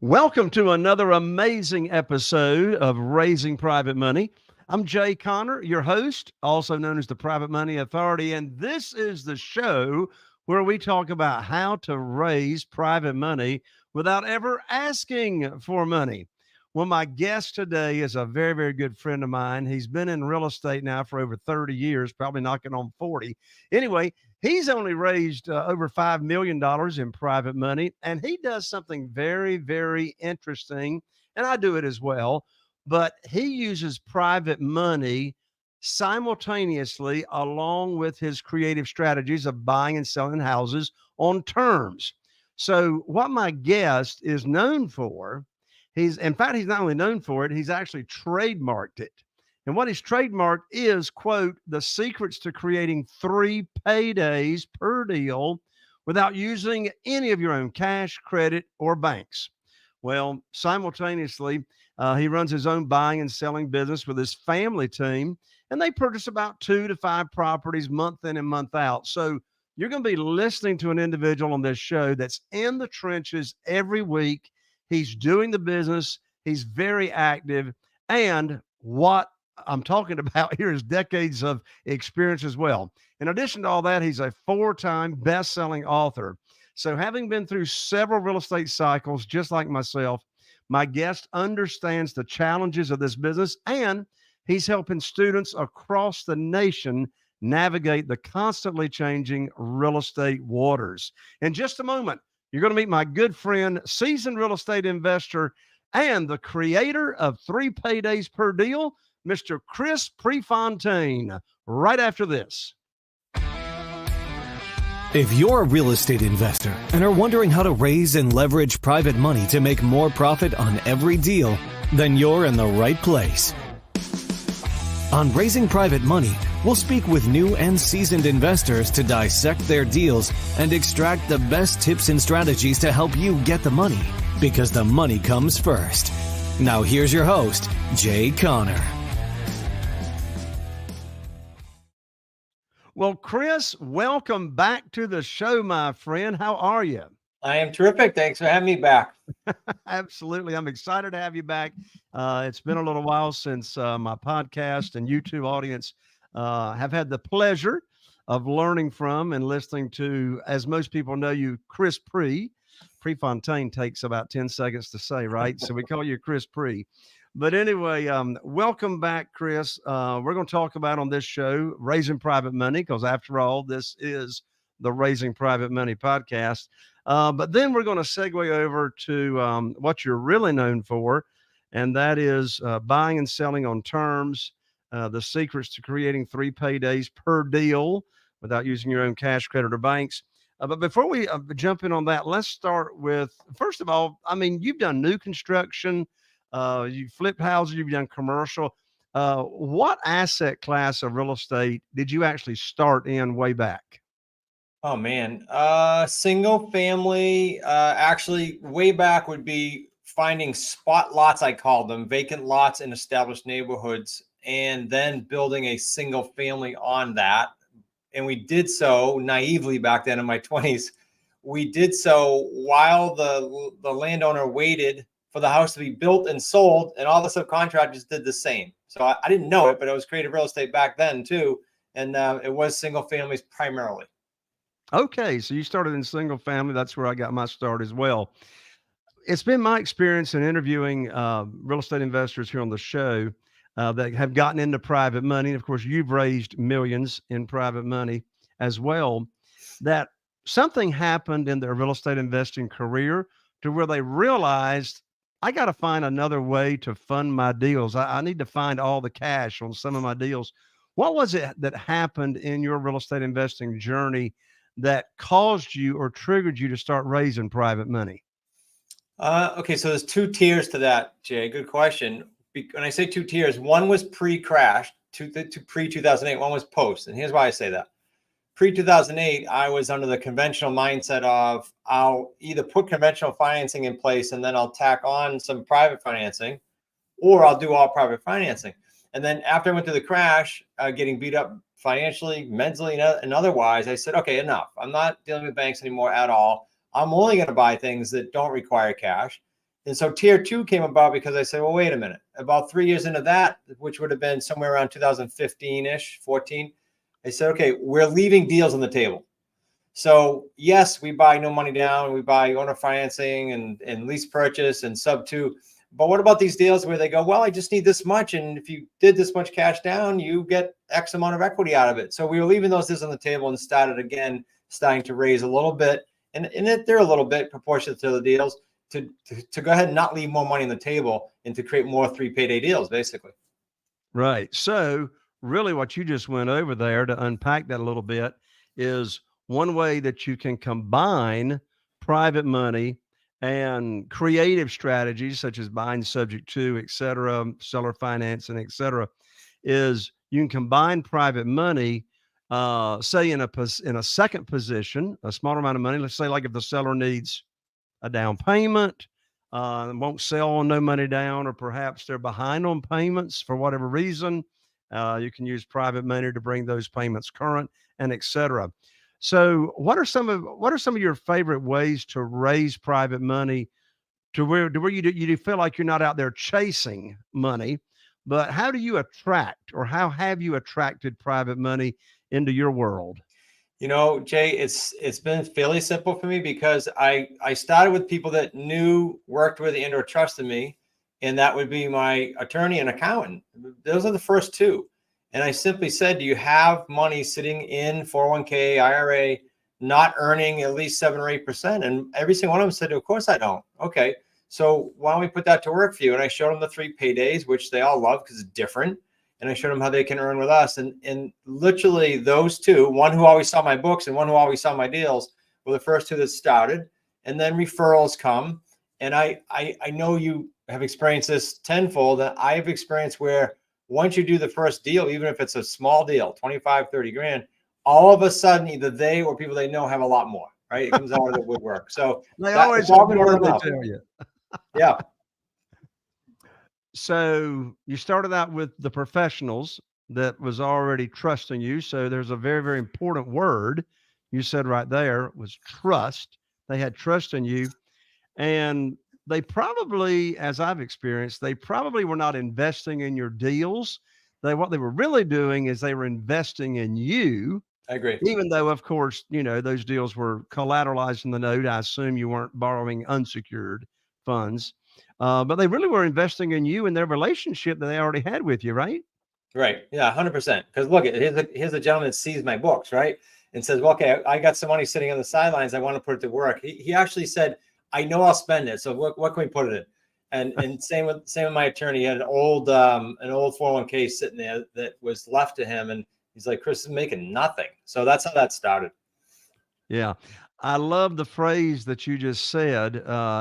Welcome to another amazing episode of Raising Private Money. I'm Jay Conner, your host, also known as the Private Money Authority, and this is the show where we talk about how to raise private money without ever asking for money. Well, my guest today is a very, very good friend of mine. He's been in real estate now for over 30 years, probably knocking on 40. Anyway, he's only raised over $5 million in private money, and he does something very, very interesting, and I do it as well. But he uses private money simultaneously along with his creative strategies of buying and selling houses on terms. So, what my guest is known for, in fact, he's not only known for it, he's actually trademarked it. And what he's trademarked is, quote, the secrets to creating 3 paydays per deal without using any of your own cash, credit, or banks. Well, simultaneously, he runs his own buying and selling business with his family team, and they purchase about 2 to 5 properties month in and month out. So you're going to be listening to an individual on this show that's in the trenches every week. He's doing the business, he's very active, and what I'm talking about here is decades of experience as well. In addition to all that, he's a 4-time best-selling author. So having been through several real estate cycles, just like myself, my guest understands the challenges of this business, and he's helping students across the nation navigate the constantly changing real estate waters. In just a moment, you're going to meet my good friend, seasoned real estate investor, and the creator of 3 paydays per deal, Mr. Chris Prefontaine, right after this. If you're a real estate investor and are wondering how to raise and leverage private money to make more profit on every deal, then you're in the right place. On Raising Private Money, we'll speak with new and seasoned investors to dissect their deals and extract the best tips and strategies to help you get the money, because the money comes first. Now here's your host, Jay Conner. Well, Chris, welcome back to the show, my friend. How are you? I am terrific. Thanks for having me back. Absolutely. I'm excited to have you back. It's been a little while since my podcast and YouTube audience have had the pleasure of learning from and listening to, as most people know you, Chris Prefontaine takes about 10 seconds to say, right? So we call you Chris Pre. But anyway, welcome back, Chris. We're going to talk about on this show raising private money, because after all, this is the Raising Private Money podcast. But then we're going to segue over to what you're really known for, and that is buying and selling on terms, the secrets to creating 3 paydays per deal without using your own cash, credit, or banks. But before we jump in on that, let's start with, first of all, I mean, you've done new construction. You flipped houses, you've done commercial. What asset class of real estate did you actually start in way back? Oh man, single family, actually way back would be finding spot lots, I call them, vacant lots in established neighborhoods, and then building a single family on that. And we did so naively back then in my 20s. We did so while the landowner waited for the house to be built and sold, and all the subcontractors did the same. So I didn't know it, but it was creative real estate back then too. And it was single families primarily. Okay, so you started in single family. That's where I got my start as well. It's been my experience in interviewing real estate investors here on the show that have gotten into private money. And of course, you've raised millions in private money as well, that something happened in their real estate investing career to where they realized, I got to find another way to fund my deals. I need to find all the cash on some of my deals. What was it that happened in your real estate investing journey that caused you or triggered you to start raising private money? Okay, so there's 2 tiers to that, Jay. Good question. When I say 2 tiers, one was pre-crash, to pre-2008, one was post. And here's why I say that. Pre-2008, I was under the conventional mindset of I'll either put conventional financing in place and then I'll tack on some private financing, or I'll do all private financing. And then after I went through the crash, getting beat up financially, mentally, and otherwise, I said, okay, enough. I'm not dealing with banks anymore at all. I'm only going to buy things that don't require cash. And so tier 2 came about because I said, well, wait a minute. About 3 years into that, which would have been somewhere around 2015-ish, 14, I said, okay, we're leaving deals on the table. So yes, we buy no money down, we buy owner financing and lease purchase and sub 2. But what about these deals where they go, well, I just need this much, and if you did this much cash down, you get X amount of equity out of it. So we were leaving those deals on the table and starting to raise a little bit, and they're a little bit proportionate to the deals to go ahead and not leave more money on the table and to create more 3 payday deals, basically. Right. So really what you just went over there to unpack that a little bit is one way that you can combine private money and creative strategies such as buying subject to, et cetera, seller financing, et cetera, is you can combine private money, say in a second position, a smaller amount of money. Let's say like if the seller needs a down payment, won't sell on no money down, or perhaps they're behind on payments for whatever reason. You can use private money to bring those payments current, and et cetera. So, what are some of your favorite ways to raise private money to where you do feel like you're not out there chasing money, but how do you attract, or how have you attracted private money into your world? You know, Jay, it's been fairly simple for me because I started with people that knew, worked with, and or trusted me, and that would be my attorney and accountant. Those are the first two. And I simply said, do you have money sitting in 401k, IRA, not earning at least 7 or 8%? And every single one of them said, of course I don't. Okay, so why don't we put that to work for you? And I showed them the 3 paydays, which they all love because it's different. And I showed them how they can earn with us. And literally those two, one who always saw my books and one who always saw my deals, were the first two that started. And then referrals come. And I know you have experienced this tenfold. That I've experienced where once you do the first deal, even if it's a small deal, 25, 30 grand, all of a sudden either they or people they know have a lot more, right? It comes out of the woodwork. So They that, always it's all been more word than of they mouth. tell you. Yeah. So you started out with the professionals that was already trusting you. So there's a very, very important word you said right there was trust. They had trust in you. And they probably, as I've experienced, they probably were not investing in your deals. What they were really doing is they were investing in you, I agree. even though, of course, those deals were collateralized in the note. I assume you weren't borrowing unsecured funds, but they really were investing in you and their relationship that they already had with you, right? Right. Yeah, 100%. Because look, here's a gentleman that sees my books, right? And says, well, okay, I got some money sitting on the sidelines. I want to put it to work. He actually said, I know I'll spend it. So what can we put it in? And same with my attorney. He had an old 401k sitting there that was left to him. And he's like, Chris is making nothing. So that's how that started. Yeah. I love the phrase that you just said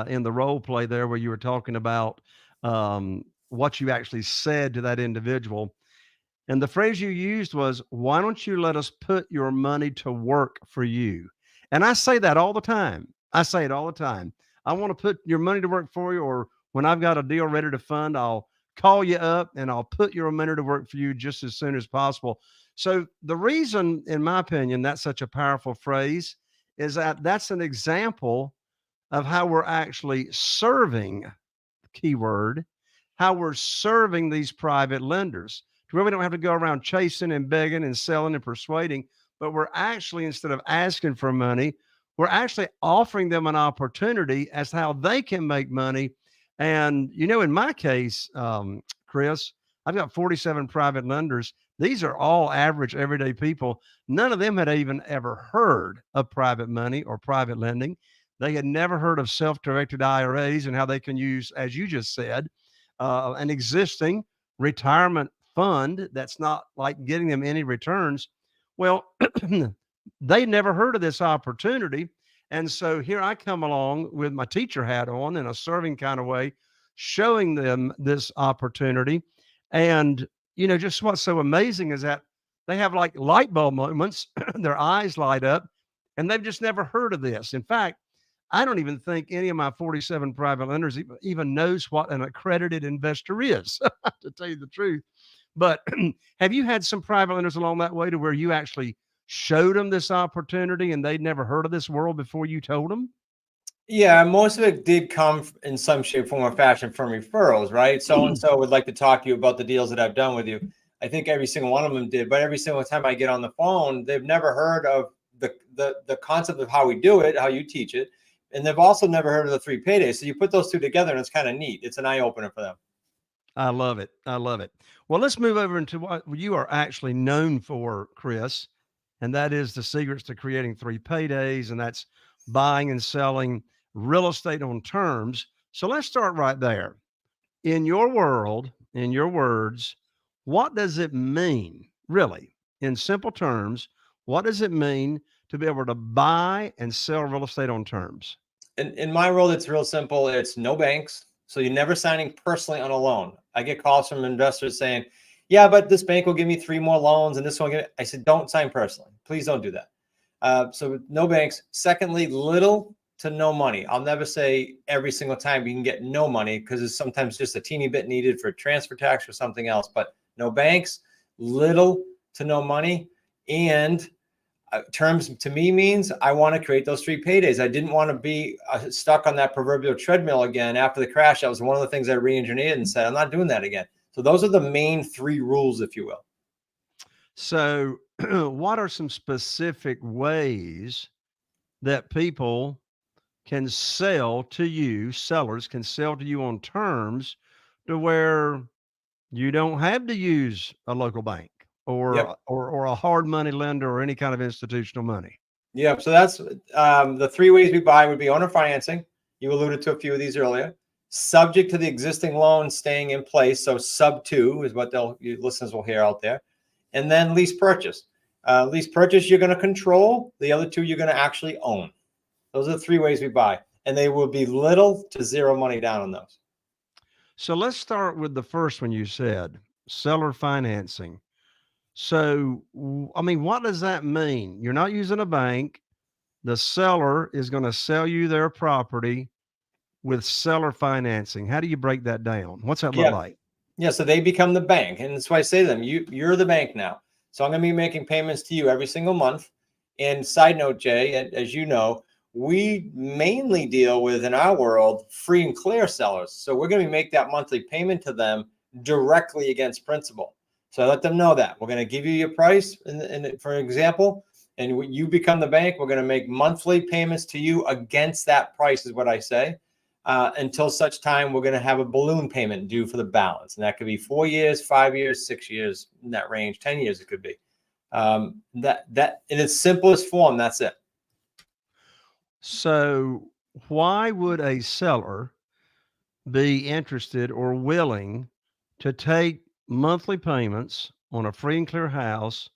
in the role play there, where you were talking about what you actually said to that individual. And the phrase you used was, why don't you let us put your money to work for you? And I say that all the time. I say it all the time. I want to put your money to work for you, or when I've got a deal ready to fund, I'll call you up and I'll put your money to work for you just as soon as possible. So the reason, in my opinion, that's such a powerful phrase is that that's an example of how we're actually serving, keyword, how we're serving these private lenders to where we don't have to go around chasing and begging and selling and persuading, but we're actually, instead of asking for money, we're actually offering them an opportunity as to how they can make money. And, in my case, Chris, I've got 47 private lenders. These are all average, everyday people. None of them had even ever heard of private money or private lending. They had never heard of self-directed IRAs and how they can use, as you just said, an existing retirement fund that's not like getting them any returns. Well, they never heard of this opportunity. And so here I come along with my teacher hat on in a serving kind of way, showing them this opportunity. And, just what's so amazing is that they have like light bulb moments, their eyes light up, and they've just never heard of this. In fact, I don't even think any of my 47 private lenders even knows what an accredited investor is, to tell you the truth. But have you had some private lenders along that way to where you actually showed them this opportunity and they'd never heard of this world before you told them? Yeah, most of it did come in some shape, form, or fashion from referrals, right? So and so would like to talk to you about the deals that I've done with you. I think every single one of them did, but every single time I get on the phone, they've never heard of the concept of how we do it, how you teach it, and they've also never heard of the 3 paydays. So you put those two together, and it's kind of neat. It's an eye opener for them. I love it. I love it. Well, let's move over into what you are actually known for, Chris, and that is the secrets to creating 3 paydays, and that's buying and selling real estate on terms. So let's start right there. In your world, in your words, what does it mean, really, in simple terms? What does it mean to be able to buy and sell real estate on terms? In my world, it's real simple. It's no banks. So you're never signing personally on a loan. I get calls from investors saying, yeah, but this bank will give me 3 more loans and this one. I said, don't sign personally. Please don't do that. So no banks. Secondly, little to no money. I'll never say every single time you can get no money because it's sometimes just a teeny bit needed for transfer tax or something else, but no banks, little to no money. And terms to me means I want to create those 3 paydays. I didn't want to be stuck on that proverbial treadmill again after the crash. That was one of the things I re-engineered and said, I'm not doing that again. So those are the main 3 rules, if you will. So, what are some specific ways that people can sell to you, sellers can sell to you on terms to where you don't have to use a local bank Yep. or a hard money lender or any kind of institutional money? Yep. So that's the 3 ways we buy would be owner financing. You alluded to a few of these earlier. Subject to the existing loan staying in place. So sub 2 is what your listeners will hear out there. And then lease purchase. Lease purchase you're going to control. The other 2 you're going to actually own. Those are the 3 ways we buy. And they will be little to zero money down on those. So let's start with the first one you said, seller financing. So, I mean, what does that mean? You're not using a bank. The seller is going to sell you their property with seller financing. How do you break that down? What's that look Yeah. like? Yeah. So they become the bank. And that's why I say to them, you're the bank now. So I'm going to be making payments to you every single month. And side note, Jay, as you know, we mainly deal with, in our world, free and clear sellers. So we're going to make that monthly payment to them directly against principal. So I let them know that we're going to give you your price, for example, and you become the bank. We're going to make monthly payments to you against that price, is what I say. Until such time we're going to have a balloon payment due for the balance. And that could be 4 years, 5 years, 6 years, in that range, 10 years it could be. That in its simplest form, that's it. So, why would a seller be interested or willing to take monthly payments on a free and clear house?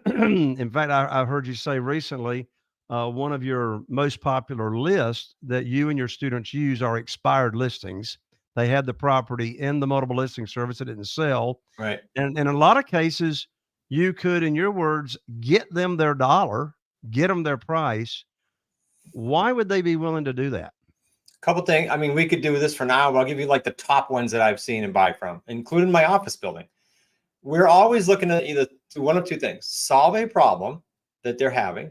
In fact, I heard you say recently one of your most popular lists that you and your students use are expired listings. They had the property in the multiple listing service, it didn't sell. Right. And in a lot of cases, you could, in your words, get them their dollar, get them their price. Why would they be willing to do that? Couple things. I mean, we could do this for now, but I'll give you like the top ones that I've seen and buy from, including my office building. We're always looking to either do one of 2 things: solve a problem that they're having,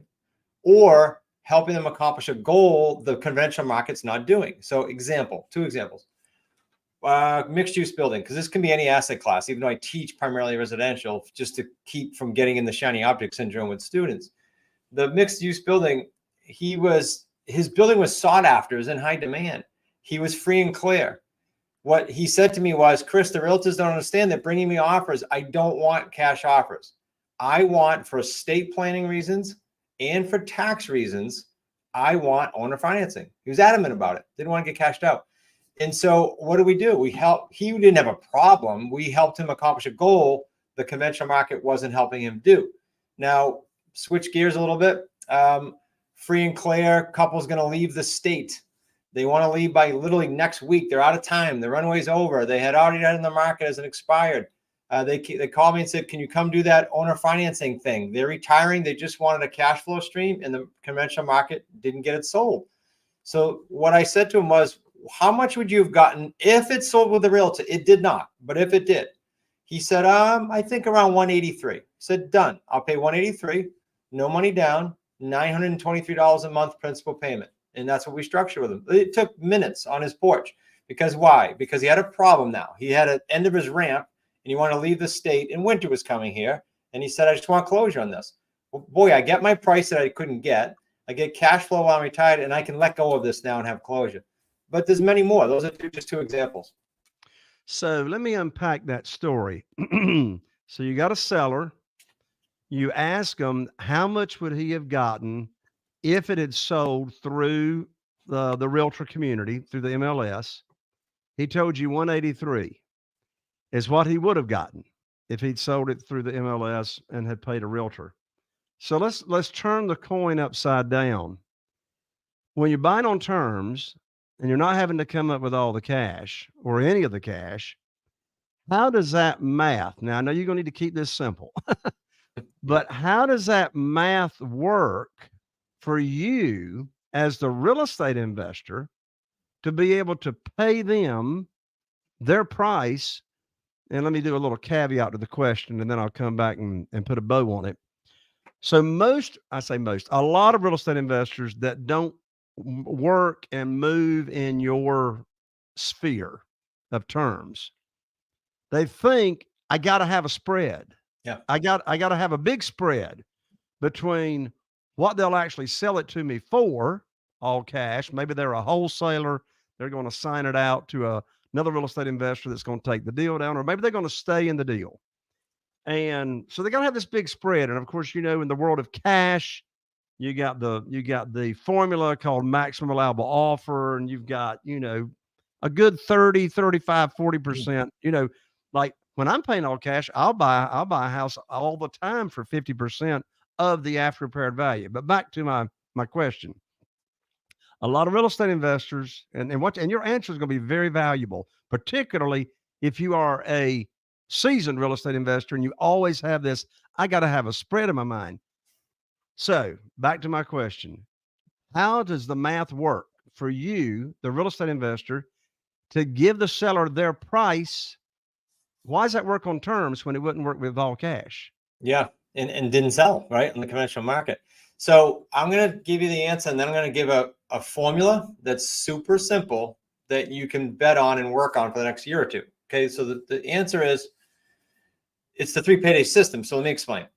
or helping them accomplish a goal the conventional market's not doing. So 2 examples. Mixed use building, because this can be any asset class, even though I teach primarily residential, just to keep from getting in the shiny object syndrome with students. The mixed use building, his building was sought after, is in high demand. He was free and clear. What he said to me was, Chris, the realtors don't understand that bringing me offers, I don't want cash offers. I want, for estate planning reasons and for tax reasons, I want owner financing. He was adamant about it. Didn't want to get cashed out. And so what do? He didn't have a problem. We helped him accomplish a goal the conventional market wasn't helping him do. Now, switch gears a little bit. Free and clear, couple's going to leave the state. They want to leave by literally next week. They're out of time. The runway's over. They had already done in the market as an expired. They called me and said, can you come do that owner financing thing? They're retiring. They just wanted a cash flow stream, and the conventional market didn't get it sold. So what I said to him was, how much would you have gotten if it sold with the realtor? It did not, but if it did, he said, I think around 183. I said, done. I'll pay 183, no money down, $923 a month principal payment. And that's what we structured with him. It took minutes on his porch. Because why? Because he had a problem now. He had an end of his ramp and he wanted to leave the state, and winter was coming here. And he said, I just want closure on this. Well, boy, I get my price that I couldn't get. I get cash flow while I'm retired, and I can let go of this now and have closure. But there's many more. Those are just two examples. So let me unpack that story. So you got a seller. You ask him how much would he have gotten if it had sold through the realtor community, through the MLS. He told you 183 is what he would have gotten if he'd sold it through the MLS and had paid a realtor. So let's turn the coin upside down. When you're buying on terms and you're not having to come up with all the cash or any of the cash, how does that math? Now, I know you're going to need to keep this simple, but how does that math work for you as the real estate investor to be able to pay them their price? And let me do a little caveat to the question, and then I'll come back and put a bow on it. So a lot of real estate investors that don't work and move in your sphere of terms, they think I got to have a spread. Yeah. I got to have a big spread between what they'll actually sell it to me for, all cash. Maybe they're a wholesaler. They're going to sign it out to another real estate investor that's going to take the deal down, or maybe they're going to stay in the deal. And so they got to have this big spread. And of course, in the world of cash, you got the formula called maximum allowable offer, and you've got, a good 30, 35, 40%, like when I'm paying all cash, I'll buy a house all the time for 50% of the after repaired value. But back to my question. A lot of real estate investors, and your answer is going to be very valuable, particularly if you are a seasoned real estate investor and you always have this, I got to have a spread in my mind. So back to my question. How does the math work for you, the real estate investor, to give the seller their price? Why does that work on terms when it wouldn't work with all cash? Yeah. And didn't sell, right, on the conventional market. So I'm going to give you the answer, and then I'm going to give a formula that's super simple that you can bet on and work on for the next year or two. Okay. So the answer is, it's the 3 payday system. So let me explain.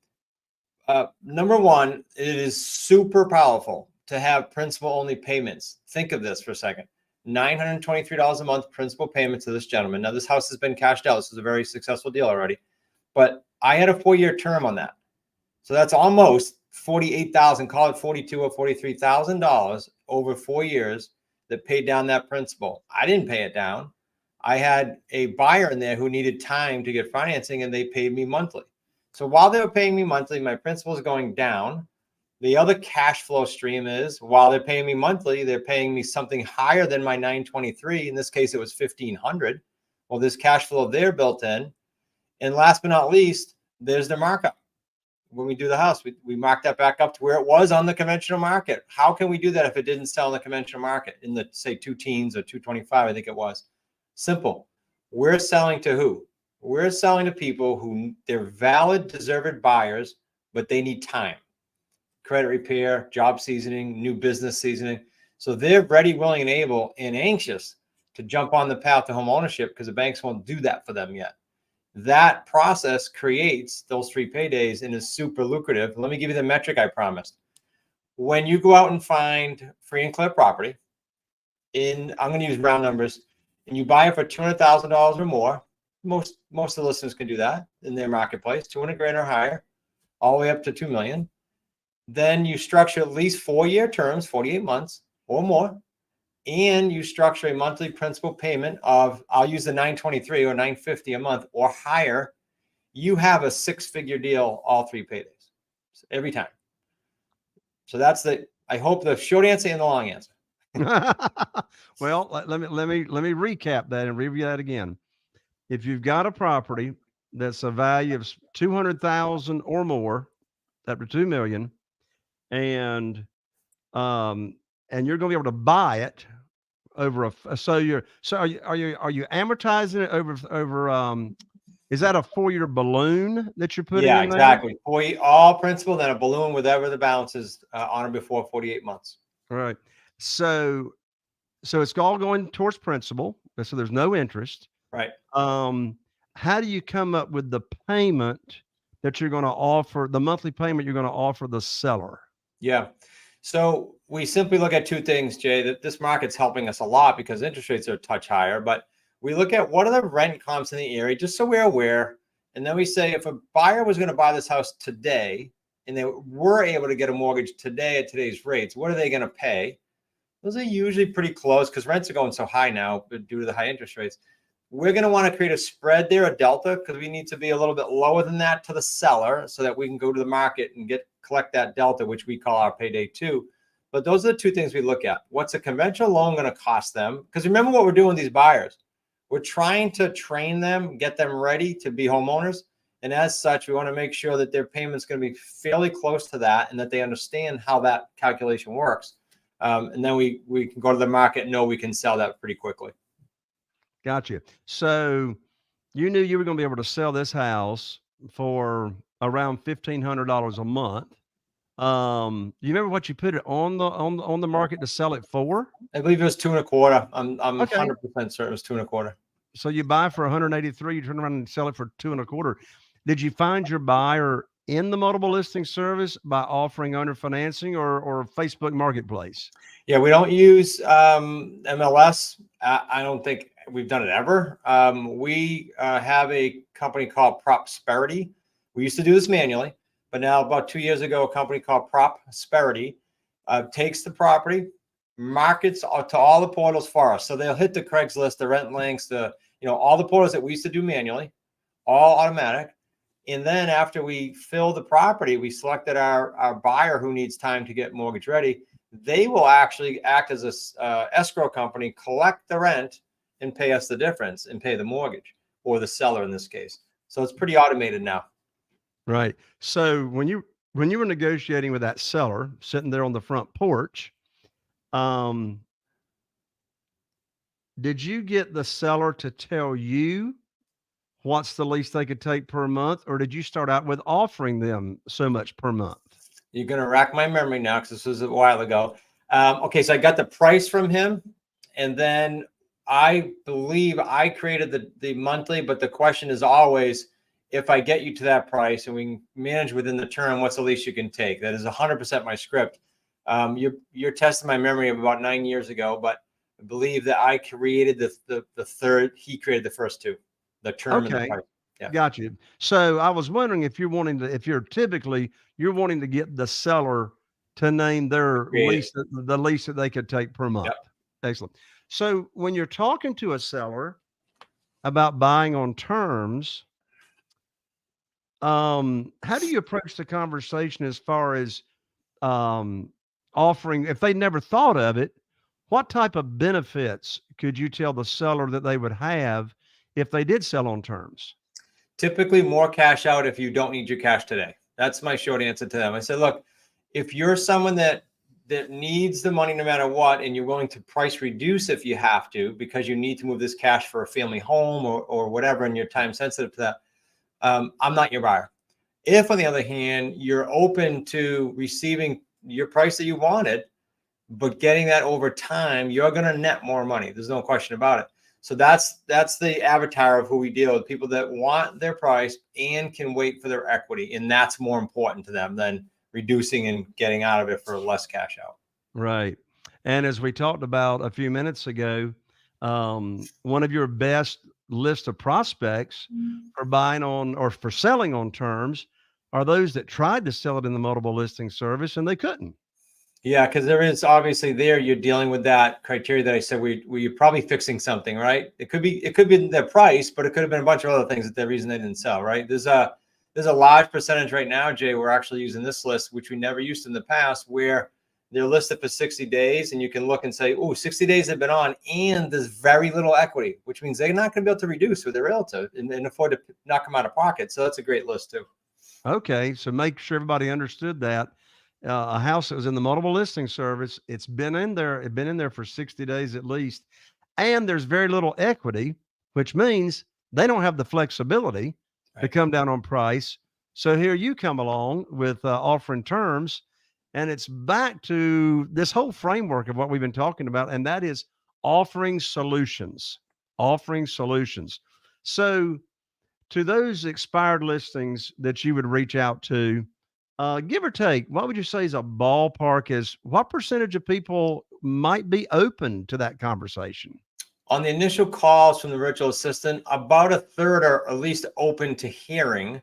Number one, it is super powerful to have principal only payments. Think of this for a second. $923 a month principal payment to this gentleman. Now, this house has been cashed out. This is a very successful deal already, but I had a 4-year term on that. So that's almost $48,000, call it $42,000 or $43,000 over 4 years that paid down that principal. I didn't pay it down. I had a buyer in there who needed time to get financing, and they paid me monthly. So while they were paying me monthly, my principal is going down. The other cash flow stream is, while they're paying me monthly, they're paying me something higher than my 923. In this case, it was $1,500. Well, there's cash flow there built in. And last but not least, there's the markup. When we do the house, we mark that back up to where it was on the conventional market. How can we do that if it didn't sell in the conventional market in the, say, 2 teens or 225, I think it was? Simple. We're selling to who? We're selling to people who they're valid, deserved buyers, but they need time. Credit repair, job seasoning, new business seasoning. So they're ready, willing, and able and anxious to jump on the path to home ownership because the banks won't do that for them yet. That process creates those 3 paydays and is super lucrative. Let me give you the metric I promised. When you go out and find free and clear property, I'm going to use round numbers, and you buy it for $200,000 or more, most of the listeners can do that in their marketplace, 200 grand or higher, all the way up to 2 million. Then you structure at least 4-year terms, 48 months or more, and you structure a monthly principal payment of, I'll use the 923 or 950 a month or higher. You have a 6-figure deal, all 3 paydays every time. So that's I hope the short answer and the long answer. Well, let me recap that and review that again. If you've got a property that's a value of 200,000 or more, up to 2 million, and you're going to be able to buy it over are you amortizing it over is that a 4-year balloon that you're putting in there? Exactly. All principal, then a balloon with ever the balance is on or before 48 months. Right. So it's all going towards principal. So there's no interest. Right. How do you come up with the payment that you're going to offer, the monthly payment you're going to offer the seller? Yeah. So we simply look at two things, Jay, that this market's helping us a lot because interest rates are a touch higher, but we look at what are the rent comps in the area, just so we're aware. And then we say, if a buyer was going to buy this house today and they were able to get a mortgage today at today's rates, what are they going to pay? Those are usually pretty close because rents are going so high now due to the high interest rates. We're going to want to create a spread there, a delta, because we need to be a little bit lower than that to the seller so that we can go to the market and collect that delta, which we call our payday two. But those are the two things we look at. What's a conventional loan going to cost them? Because remember what we're doing with these buyers. We're trying to train them, get them ready to be homeowners. And as such, we want to make sure that their payment's going to be fairly close to that and that they understand how that calculation works. And then we can go to the market and know we can sell that pretty quickly. Gotcha. So you knew you were going to be able to sell this house for around $1,500 a month. You remember what you put it on the market to sell it for? I believe it was 2.25. I'm Okay. 100% certain it was 2.25. So you buy for 183, you turn around and sell it for 2.25. Did you find your buyer in the multiple listing service by offering owner financing or Facebook Marketplace? Yeah, we don't use MLS. I don't think we've done it ever. We have a company called Prosperity. We used to do this manually, but now about 2 years ago, a company called Prosperity takes the property, markets to all the portals for us. So they'll hit the Craigslist, the Rent Links, all the portals that we used to do manually, all automatic. And then after we fill the property, we selected our buyer who needs time to get mortgage ready. They will actually act as a escrow company, collect the rent and pay us the difference and pay the mortgage, or the seller in this case. So it's pretty automated now. Right. So when you were negotiating with that seller sitting there on the front porch, did you get the seller to tell you what's the least they could take per month, or did you start out with offering them so much per month? You're going to rack my memory now because this was a while ago. Okay, so I got the price from him, and then I believe I created the monthly, but the question is always, if I get you to that price and we can manage within the term, what's the least you can take? That is 100% my script. You're testing my memory of about 9 years ago, but I believe that I created the third, he created the first two, the term and the price. Yeah. Got you. So I was wondering if you're wanting to get the seller to name their lease, the lease that they could take per month. Yep. Excellent. So when you're talking to a seller about buying on terms, how do you approach the conversation as far as offering, if they never thought of it, what type of benefits could you tell the seller that they would have if they did sell on terms? Typically more cash out if you don't need your cash today. That's my short answer to them. I said, look, if you're someone that needs the money no matter what, and you're willing to price reduce if you have to, because you need to move this cash for a family home or whatever, and you're time sensitive to that, I'm not your buyer. If, on the other hand, you're open to receiving your price that you wanted, but getting that over time, you're going to net more money. There's no question about it. So that's the avatar of who we deal with, people that want their price and can wait for their equity. And that's more important to them than reducing and getting out of it for less cash out. Right. And as we talked about a few minutes ago, one of your best list of prospects for buying on or for selling on terms are those that tried to sell it in the multiple listing service and they couldn't. Yeah, because there is obviously you're dealing with that criteria that I said where you're probably fixing something, right? It could be the price, but it could have been a bunch of other things that the reason they didn't sell, right? There's a large percentage right now, Jay, we're actually using this list, which we never used in the past, where they're listed for 60 days and you can look and say, oh, 60 days have been on and there's very little equity, which means they're not going to be able to reduce with their realtor and afford to knock them out of pocket. So that's a great list too. Okay, so make sure everybody understood that. A house that was in the multiple listing service, it's been in there for 60 days at least, and there's very little equity, which means they don't have the flexibility to come down on price. So here you come along with offering terms, And it's back to this whole framework of what we've been talking about, and that is offering solutions. Offering solutions. So, to those expired listings that you would reach out to, give or take, what would you say is a ballpark? Is what percentage of people might be open to that conversation? On the initial calls from the virtual assistant, about a third are at least open to hearing.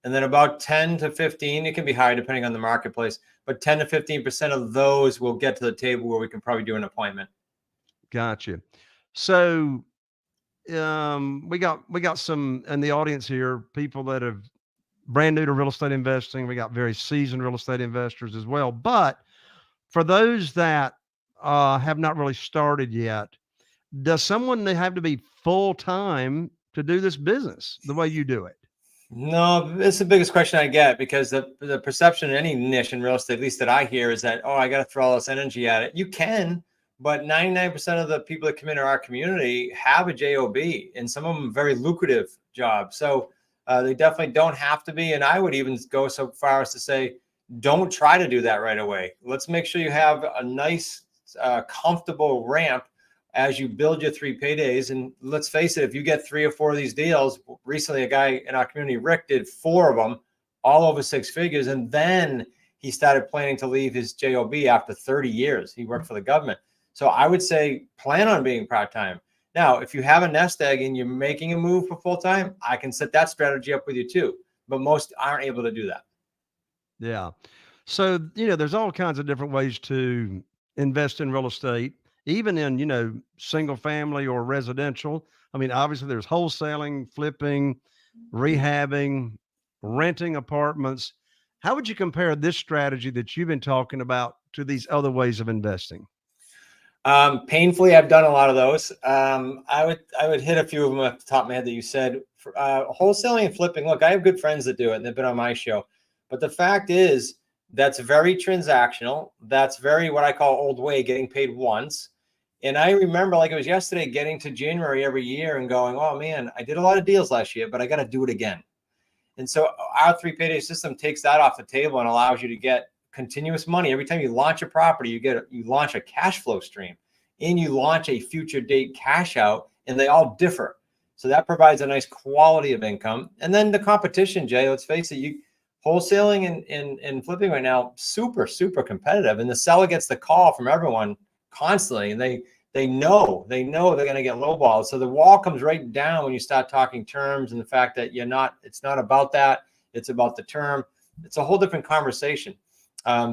And then about 10 to 15, it can be higher depending on the marketplace, but 10 to 15% of those will get to the table where we can probably do an appointment. Gotcha. So, we got some in the audience here, people that have brand new to real estate investing. We got very seasoned real estate investors as well. But for those that have not really started yet, does someone have to be full time to do this business the way you do it? No, it's the biggest question I get, because the perception in any niche in real estate, at least that I hear, is that, oh, I got to throw all this energy at it. You can, but 99% of the people that come into our community have a job, and some of them very lucrative jobs. So they definitely don't have to be. And I would even go so far as to say, don't try to do that right away. Let's make sure you have a nice, comfortable ramp as you build your 3 paydays. And let's face it, if you get 3 or 4 of these deals, recently a guy in our community, Rick, did 4 of them, all over 6 figures. And then he started planning to leave his job after 30 years. He worked for the government. So I would say plan on being part-time. Now, if you have a nest egg and you're making a move for full-time, I can set that strategy up with you too. But most aren't able to do that. Yeah. So, there's all kinds of different ways to invest in real estate, even in, single family or residential. I mean, obviously there's wholesaling, flipping, rehabbing, renting apartments. How would you compare this strategy that you've been talking about to these other ways of investing? Painfully, I've done a lot of those. I would hit a few of them off the top of my head that you said. Wholesaling and flipping. Look, I have good friends that do it, and they've been on my show. But the fact is, that's very transactional. That's very what I call old way, getting paid once. And I remember, like it was yesterday, getting to January every year and going, oh man, I did a lot of deals last year, but I got to do it again. And so our 3 payday system takes that off the table and allows you to get continuous money. Every time you launch a property, you launch a cash flow stream, and you launch a future date cash out, and they all differ. So that provides a nice quality of income. And then the competition, Jay, let's face it, wholesaling and flipping right now, super, super competitive. And the seller gets the call from everyone constantly, and they know they're going to get lowballed. So the wall comes right down when you start talking terms, and the fact that it's not about that, it's about the term. It's a whole different conversation.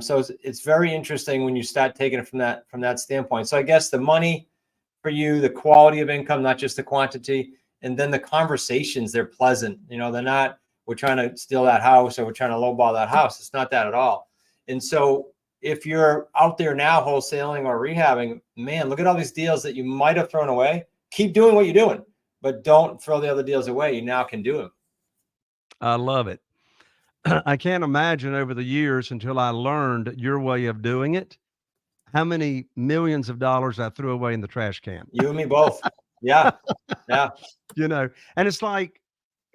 So it's very interesting when you start taking it from that standpoint. So I guess the money for you, the quality of income, not just the quantity, and then the conversations, they're pleasant. They're not, we're trying to steal that house or we're trying to lowball that house. It's not that at all. And so if you're out there now wholesaling or rehabbing, man, look at all these deals that you might have thrown away. Keep doing what you're doing, but don't throw the other deals away. You now can do them. I love it. I can't imagine over the years, until I learned your way of doing it, how many millions of dollars I threw away in the trash can. You and me both. Yeah. Yeah. And it's like,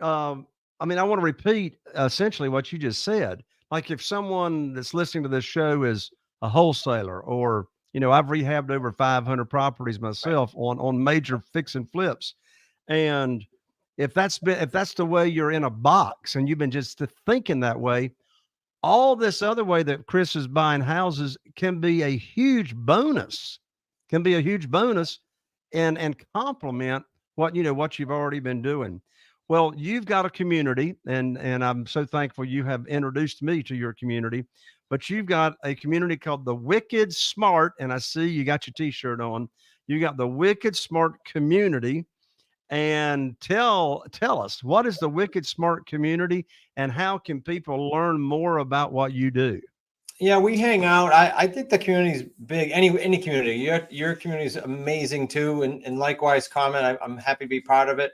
I want to repeat essentially what you just said. Like if someone that's listening to this show is a wholesaler, or, I've rehabbed over 500 properties myself on major fix and flips. And if that's the way you're in a box and you've been just thinking that way, all this other way that Chris is buying houses can be a huge bonus, and complement what you've already been doing. Well, you've got a community, and I'm so thankful you have introduced me to your community, but you've got a community called the Wicked Smart, and I see you got your t-shirt on. You got the Wicked Smart community. And tell us, what is the Wicked Smart community, and how can people learn more about what you do? Yeah, we hang out. I think the community's big. Any community. Your community is amazing too, and likewise, comment. I'm happy to be part of it.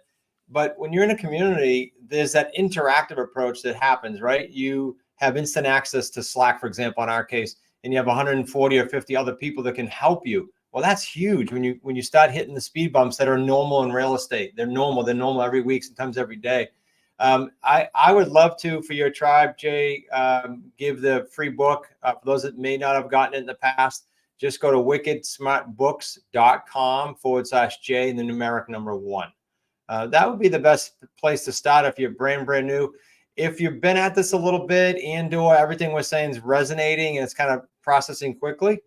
But when you're in a community, there's that interactive approach that happens, right? You have instant access to Slack, for example, in our case, and you have 140 or 50 other people that can help you. Well, that's huge when you start hitting the speed bumps that are normal in real estate. They're normal every week, sometimes every day. I would love to, for your tribe, Jay, give the free book. For those that may not have gotten it in the past, just go to wickedsmartbooks.com/J and the numeric number 1. That would be the best place to start if you're brand new. If you've been at this a little bit and/or everything we're saying is resonating and it's kind of processing quickly,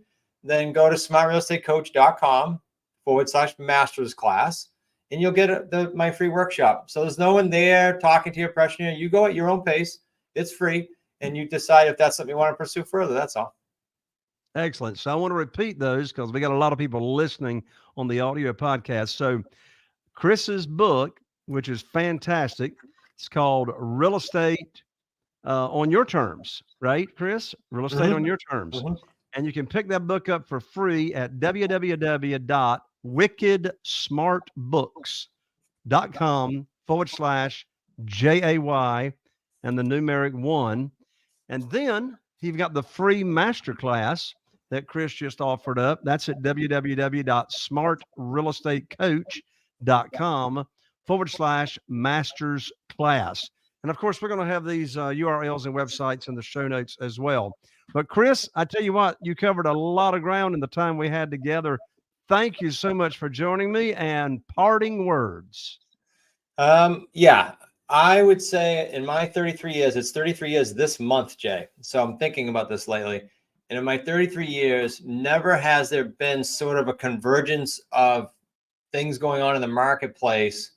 then go to smartrealestatecoach.com/masters class, and you'll get my free workshop. So there's no one there talking to you, pressuring you. You go at your own pace. It's free, and you decide if that's something you want to pursue further. That's all. Excellent. So I want to repeat those because we got a lot of people listening on the audio podcast. So Chris's book, which is fantastic, it's called Real Estate on Your Terms, right, Chris? Real Estate on Your Terms. And you can pick that book up for free at www.wickedsmartbooks.com/JAY and the numeric 1. And then you've got the free masterclass that Chris just offered up. That's at www.smartrealestatecoach.com/masters class. And of course, we're going to have these URLs and websites in the show notes as well. But Chris, I tell you what, you covered a lot of ground in the time we had together. Thank you so much for joining me, and parting words. Yeah, I would say in my 33 years, it's 33 years this month, Jay. So I'm thinking about this lately. And in my 33 years, never has there been sort of a convergence of things going on in the marketplace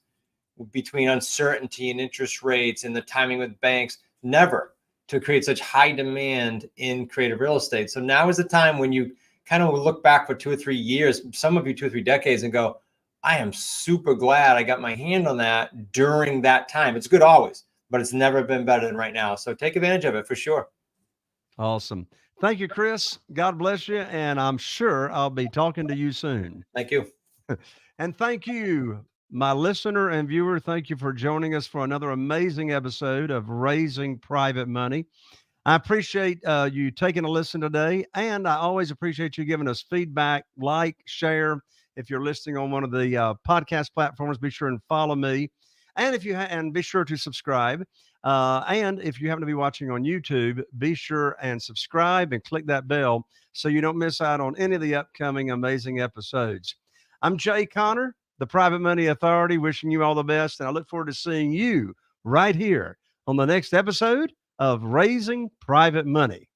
between uncertainty and interest rates and the timing with banks, never to create such high demand in creative real estate. So now is the time when you kind of look back for 2 or 3 years, some of you 2 or 3 decades, and go, I am super glad I got my hand on that during that time. It's good always, but it's never been better than right now. So take advantage of it for sure. Awesome. Thank you, Chris. God bless you. And I'm sure I'll be talking to you soon. Thank you. And thank you, my listener and viewer. Thank you for joining us for another amazing episode of Raising Private Money. I appreciate you taking a listen today, and I always appreciate you giving us feedback, like, share. If you're listening on one of the podcast platforms, be sure and follow me, and and be sure to subscribe. And if you happen to be watching on YouTube, be sure and subscribe and click that bell so you don't miss out on any of the upcoming amazing episodes. I'm Jay Connor, the Private Money Authority, wishing you all the best, and I look forward to seeing you right here on the next episode of Raising Private Money.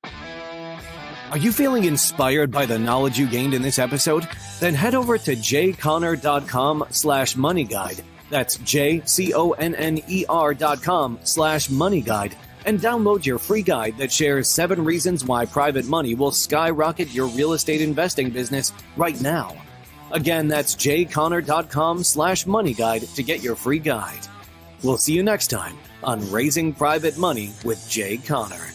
Are you feeling inspired by the knowledge you gained in this episode? Then head over to jconnor.com/moneyguide. That's jconner.com/moneyguide and download your free guide that shares 7 reasons why private money will skyrocket your real estate investing business right now. Again, that's jconnor.com/moneyguide to get your free guide. We'll see you next time on Raising Private Money with Jay Connor.